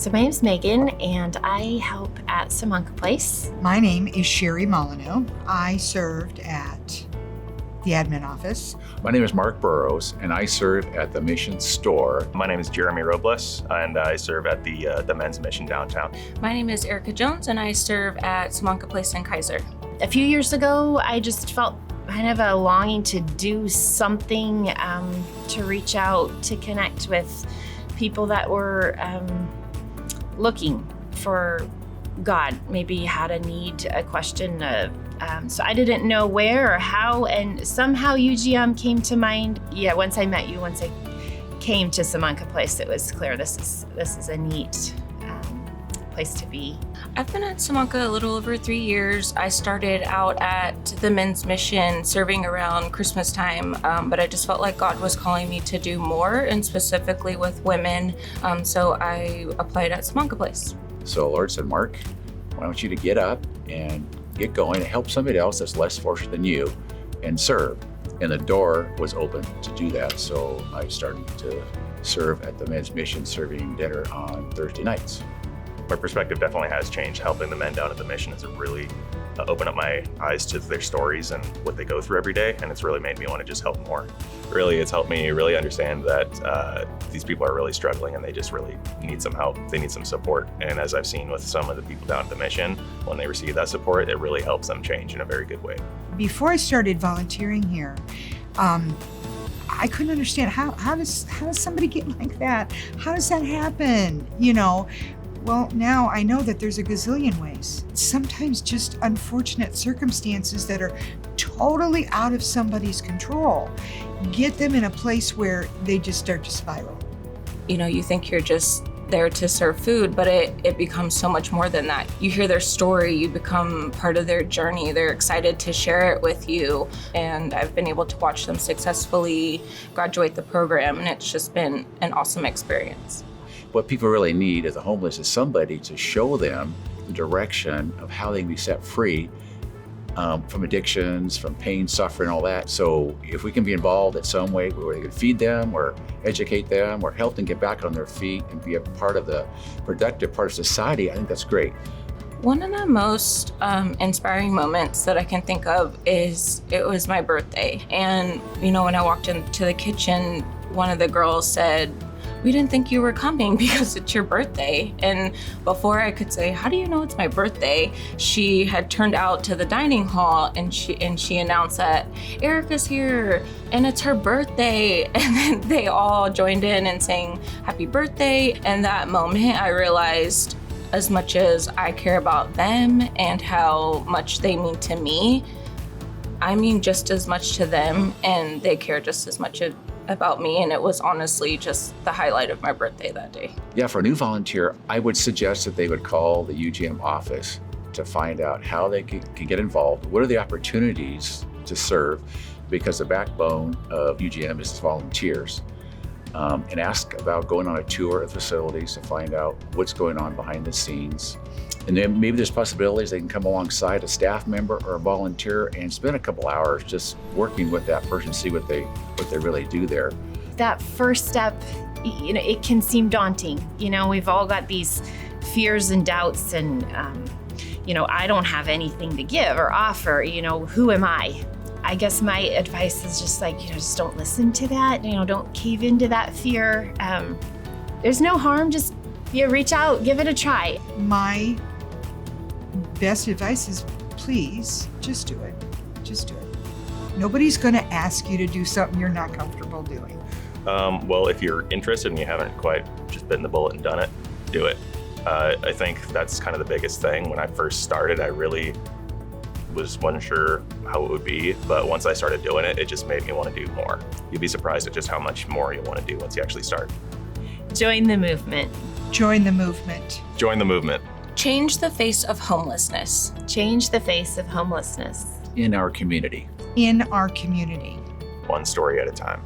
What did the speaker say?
So my name's Megan, and I help at Salem-Keizer Place. My name is Sherry Molyneux. I served at the admin office. My name is Mark Burrows, and I serve at the Mission Store. My name is Jeremy Robles, and I serve at the Men's Mission downtown. My name is Erica Jones, and I serve at Salem-Keizer Place in Keizer. A few years ago, I just felt kind of a longing to do something, to reach out, to connect with people that were looking for God, maybe had a need, a question. So I didn't know where or how, and somehow UGM came to mind. Yeah, once I met you, once I came to Salem-Keizer Place, it was clear this is a neat place to be. I've been at Salem-Keizer a little over 3 years. I started out at the Men's Mission serving around Christmas time, but I just felt like God was calling me to do more, and specifically with women. So I applied at Salem-Keizer Place. So Lord said, Mark, I want you to get up and get going and help somebody else that's less fortunate than you and serve. And the door was open to do that. So I started to serve at the Men's Mission, serving dinner on Thursday nights. My perspective definitely has changed. Helping the men down at the Mission has really opened up my eyes to their stories and what they go through every day, and it's really made me want to just help more. Really, it's helped me really understand that these people are really struggling and they just really need some help. They need some support. And as I've seen with some of the people down at the Mission, when they receive that support, it really helps them change in a very good way. Before I started volunteering here, I couldn't understand how does somebody get like that? How does that happen? Well, now I know that there's a gazillion ways. Sometimes just unfortunate circumstances that are totally out of somebody's control get them in a place where they just start to spiral. You think you're just there to serve food, but it becomes so much more than that. You hear their story, you become part of their journey. They're excited to share it with you. And I've been able to watch them successfully graduate the program, and it's just been an awesome experience. What people really need as a homeless is somebody to show them the direction of how they can be set free from addictions, from pain, suffering, all that. So if we can be involved in some way where we can feed them or educate them or help them get back on their feet and be a part of the productive part of society, I think that's great. One of the most inspiring moments that I can think of is it was my birthday. And, when I walked into the kitchen, one of the girls said, "We didn't think you were coming because it's your birthday." And before I could say, "How do you know it's my birthday?" she had turned out to the dining hall and she announced that Erica's here and it's her birthday. And then they all joined in and sang happy birthday. And that moment I realized, as much as I care about them and how much they mean to me, I mean just as much to them, and they care just as much about me. And it was honestly just the highlight of my birthday that day. Yeah, for a new volunteer, I would suggest that they would call the UGM office to find out how they can get involved. What are the opportunities to serve? Because the backbone of UGM is volunteers. And ask about going on a tour of facilities to find out what's going on behind the scenes. And then maybe there's possibilities they can come alongside a staff member or a volunteer and spend a couple hours just working with that person, see what they really do there. That first step, it can seem daunting. We've all got these fears and doubts, and I don't have anything to give or offer. Who am I? I guess my advice is just just don't listen to that. Don't cave into that fear. There's no harm. Just reach out, give it a try. My best advice is, please, just do it. Just do it. Nobody's going to ask you to do something you're not comfortable doing. Well, if you're interested and you haven't quite just bitten the bullet and done it, do it. I think that's kind of the biggest thing. When I first started, I really wasn't sure how it would be, but once I started doing it, it just made me want to do more. You'd be surprised at just how much more you want to do once you actually start. Join the movement. Join the movement. Join the movement. Change the face of homelessness. Change the face of homelessness. In our community. In our community. One story at a time.